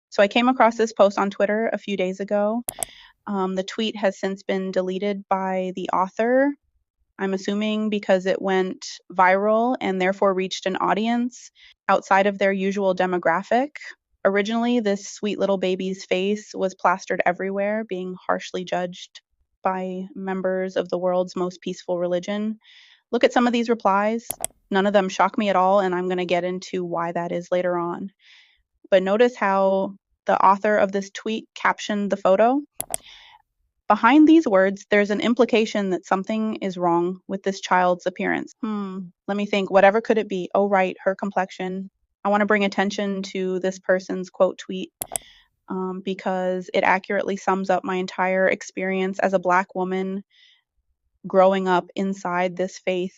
So I came across this post on Twitter a few days ago. The tweet has since been deleted by the author, I'm assuming because it went viral and therefore reached an audience outside of their usual demographic. Originally, this sweet little baby's face was plastered everywhere, being harshly judged by members of the world's most peaceful religion. Look at some of these replies. None of them shock me at all, and I'm going to get into why that is later on. But notice how the author of this tweet captioned the photo. Behind these words, there's an implication that something is wrong with this child's appearance. Let me think. Whatever could it be? Oh, right, her complexion. I want to bring attention to this person's quote tweet because it accurately sums up my entire experience as a Black woman growing up inside this faith.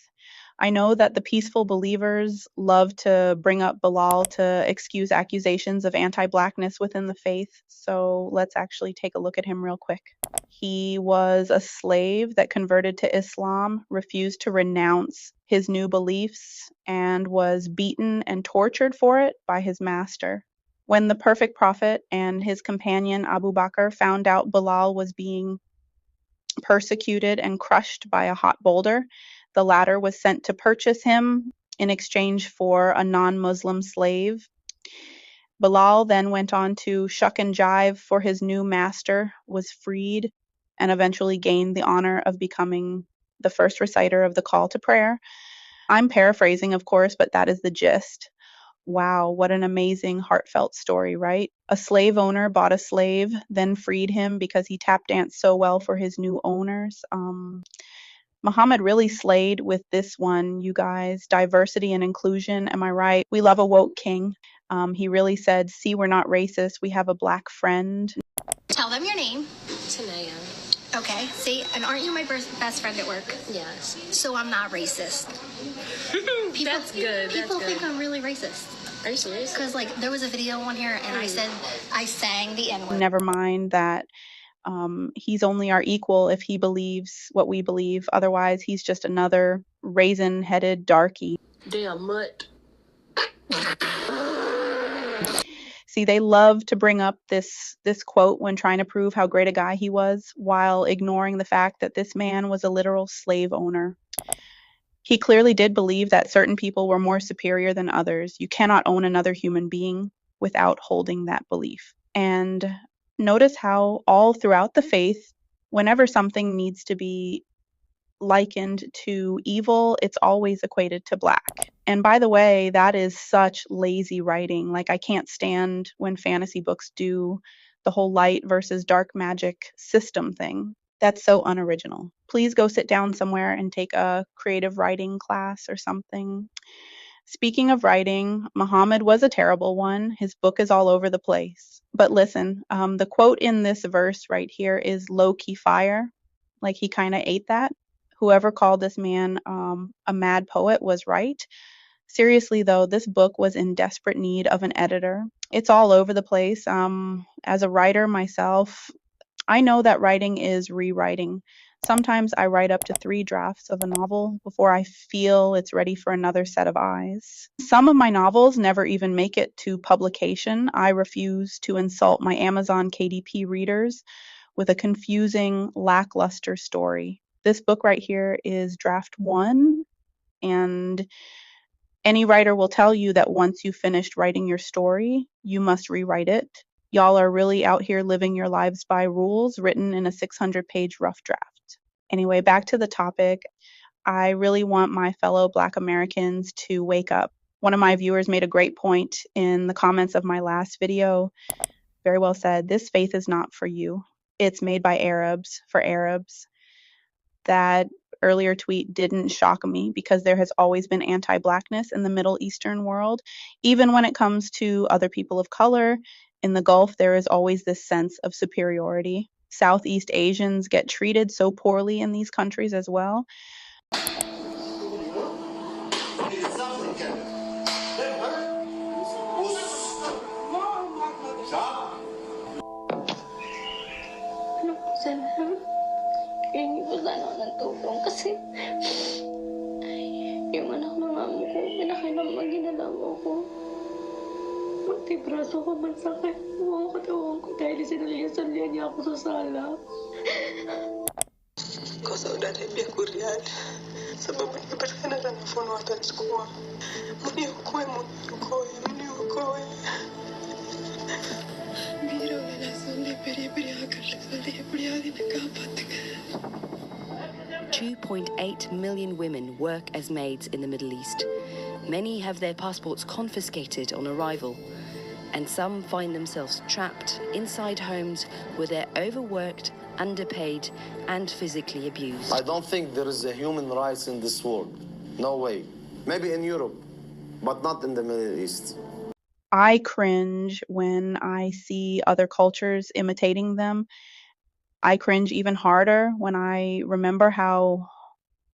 I know that the peaceful believers love to bring up Bilal to excuse accusations of anti-blackness within the faith. So let's actually take a look at him real quick. He was a slave that converted to Islam, refused to renounce his new beliefs, and was beaten and tortured for it by his master. When the perfect prophet and his companion Abu Bakr found out Bilal was being persecuted and crushed by a hot boulder, the latter was sent to purchase him in exchange for a non-Muslim slave. Bilal then went on to shuck and jive for his new master, was freed, and eventually gained the honor of becoming the first reciter of the call to prayer. I'm paraphrasing, of course, but that is the gist. Wow, what an amazing, heartfelt story, right? A slave owner bought a slave, then freed him because he tap danced so well for his new owners. Muhammad really slayed with this one, you guys. Diversity and inclusion, am I right? We love a woke king. He really said, see, we're not racist. We have a Black friend. Tell them your name. Tanea. Okay, see, and aren't you my best friend at work? Yes. So I'm not racist. That's good. People think I'm really racist. Are you serious? Because, like, there was a video on here, and I sang the N-word. Never mind that he's only our equal if he believes what we believe. Otherwise, he's just another raisin-headed darky. Damn mutt. See, they love to bring up this quote when trying to prove how great a guy he was, while ignoring the fact that this man was a literal slave owner. He clearly did believe that certain people were more superior than others. You cannot own another human being without holding that belief. And notice how all throughout the faith, whenever something needs to be likened to evil, it's always equated to Black. And by the way, that is such lazy writing. Like, I can't stand when fantasy books do the whole light versus dark magic system thing. That's so unoriginal. Please go sit down somewhere and take a creative writing class or something. Speaking of writing, Muhammad was a terrible one. His book is all over the place. But listen, the quote in this verse right here is low-key fire. Like, he kind of ate that. Whoever called this man a mad poet was right. Seriously, though, this book was in desperate need of an editor. It's all over the place. As a writer myself, I know that writing is rewriting. Sometimes I write up to 3 drafts of a novel before I feel it's ready for another set of eyes. Some of my novels never even make it to publication. I refuse to insult my Amazon KDP readers with a confusing, lackluster story. This book right here is draft 1, and any writer will tell you that once you've finished writing your story, you must rewrite it. Y'all are really out here living your lives by rules written in a 600-page rough draft. Anyway, back to the topic. I really want my fellow Black Americans to wake up. One of my viewers made a great point in the comments of my last video. Very well said. This faith is not for you. It's made by Arabs for Arabs. That earlier tweet didn't shock me because there has always been anti-Blackness in the Middle Eastern world. Even when it comes to other people of color, in the Gulf, there is always this sense of superiority. Southeast Asians get treated so poorly in these countries as well. Hingi po sana ako ng tulong kasi yung anak ng amo ko, pinakailang maginalaw ko. pati braso ko mansakit. Buong katawan ko dahil sinalya-salya niya ako sa sala. Kwa saudade pia kuriani sababu nimepatikana na mfumo wa tanskua muniokoe muniokoe mira wala sonde peri akasalde pariadi na kapatka. 2.8 million women work as maids in the Middle East. Many have their passports confiscated on arrival, and some find themselves trapped inside homes where they're overworked, underpaid, and physically abused. I don't think there is a human rights in this world. No way. Maybe in Europe, but not in the Middle East. I cringe when I see other cultures imitating them. I cringe even harder when I remember how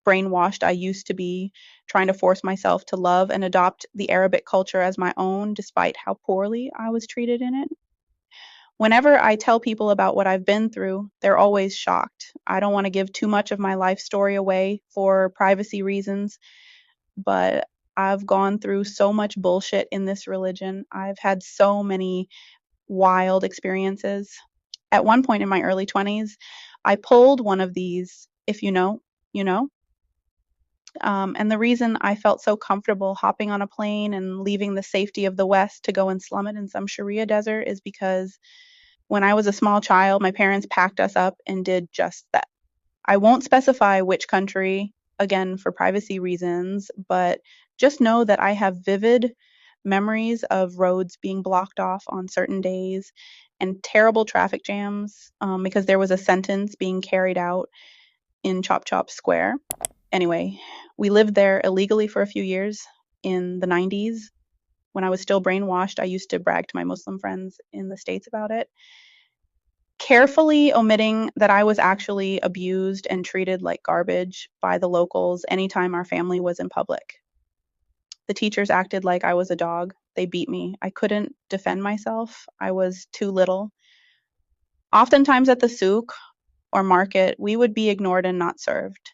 brainwashed I used to be, trying to force myself to love and adopt the Arabic culture as my own, despite how poorly I was treated in it. Whenever I tell people about what I've been through, they're always shocked. I don't want to give too much of my life story away for privacy reasons, but I've gone through so much bullshit in this religion. I've had so many wild experiences. At one point in my early 20s, I pulled one of these, if you know, you know. And the reason I felt so comfortable hopping on a plane and leaving the safety of the West to go and slum it in some Sharia desert is because when I was a small child, my parents packed us up and did just that. I won't specify which country, again, for privacy reasons, but just know that I have vivid memories of roads being blocked off on certain days and terrible traffic jams because there was a sentence being carried out in Chop Chop Square. Anyway, we lived there illegally for a few years in the 90s. When I was still brainwashed, I used to brag to my Muslim friends in the States about it, carefully omitting that I was actually abused and treated like garbage by the locals anytime our family was in public. The teachers acted like I was a dog. They beat me. I couldn't defend myself. I was too little. Oftentimes at the souk or market, we would be ignored and not served.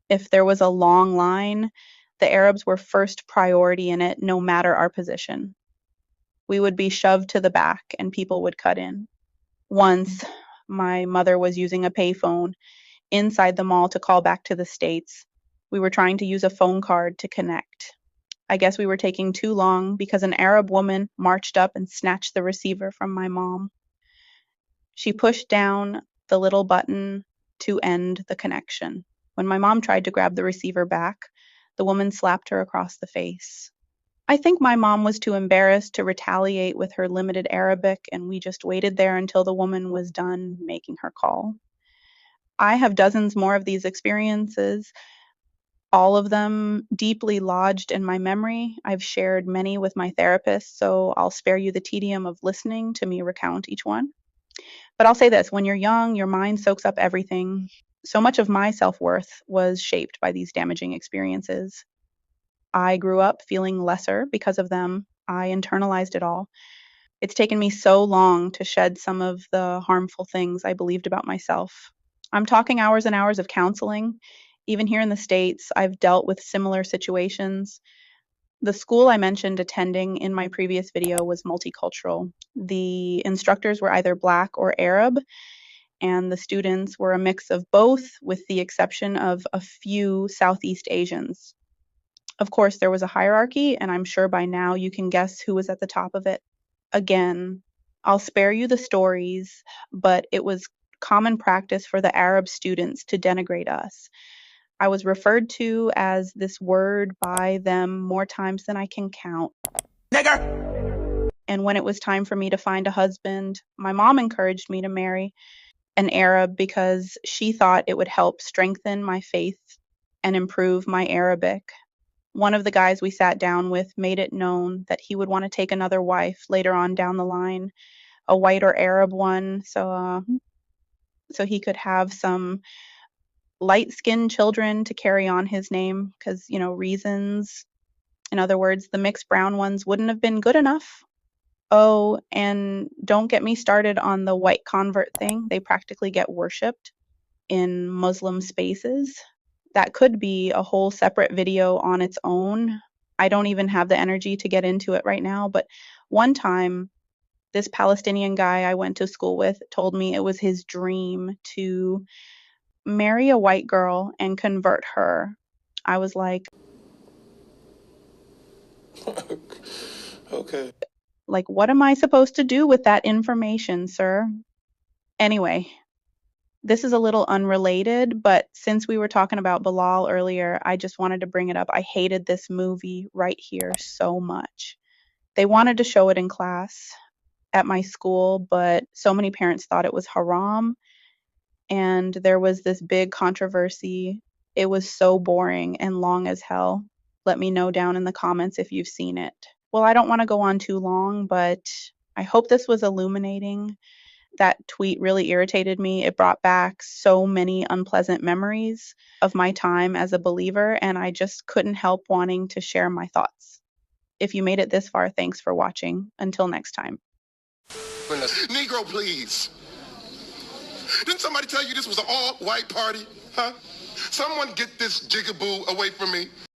If there was a long line, the Arabs were first priority in it, no matter our position. We would be shoved to the back and people would cut in. Once, my mother was using a payphone inside the mall to call back to the States. We were trying to use a phone card to connect. I guess we were taking too long because an Arab woman marched up and snatched the receiver from my mom. She pushed down the little button to end the connection. When my mom tried to grab the receiver back, the woman slapped her across the face. I think my mom was too embarrassed to retaliate with her limited Arabic, and we just waited there until the woman was done making her call. I have dozens more of these experiences, all of them deeply lodged in my memory. I've shared many with my therapist, so I'll spare you the tedium of listening to me recount each one. But I'll say this, when you're young, your mind soaks up everything. So much of my self-worth was shaped by these damaging experiences. I grew up feeling lesser because of them. I internalized it all. It's taken me so long to shed some of the harmful things I believed about myself. I'm talking hours and hours of counseling. Even here in the States, I've dealt with similar situations. The school I mentioned attending in my previous video was multicultural. The instructors were either Black or Arab, and the students were a mix of both, with the exception of a few Southeast Asians. Of course, there was a hierarchy, and I'm sure by now you can guess who was at the top of it. Again, I'll spare you the stories, but it was common practice for the Arab students to denigrate us. I was referred to as this word by them more times than I can count. Nigger! And when it was time for me to find a husband, my mom encouraged me to marry an Arab because she thought it would help strengthen my faith and improve my Arabic. One of the guys we sat down with made it known that he would want to take another wife later on down the line, a white or Arab one, so he could have some light-skinned children to carry on his name because, reasons. In other words, the mixed brown ones wouldn't have been good enough. Oh, and don't get me started on the white convert thing. They practically get worshipped in Muslim spaces. That could be a whole separate video on its own. I don't even have the energy to get into it right now, but One time, this Palestinian guy I went to school with told me it was his dream to marry a white girl and convert her. I was Okay. like, what am I supposed to do with that information, sir? Anyway, this is a little unrelated, but since we were talking about Bilal earlier, I just wanted to bring it up. I hated this movie right here so much. They wanted to show it in class at my school, but so many parents thought it was haram, and there was this big controversy. It was so boring and long as hell. Let me know down in the comments if you've seen it. Well, I don't want to go on too long, but I hope this was illuminating. That tweet really irritated me. It brought back so many unpleasant memories of my time as a believer, and I just couldn't help wanting to share my thoughts. If you made it this far, thanks for watching. Until next time. Negro, please. Didn't somebody tell you this was an all-white party? Huh? Someone get this jigaboo away from me.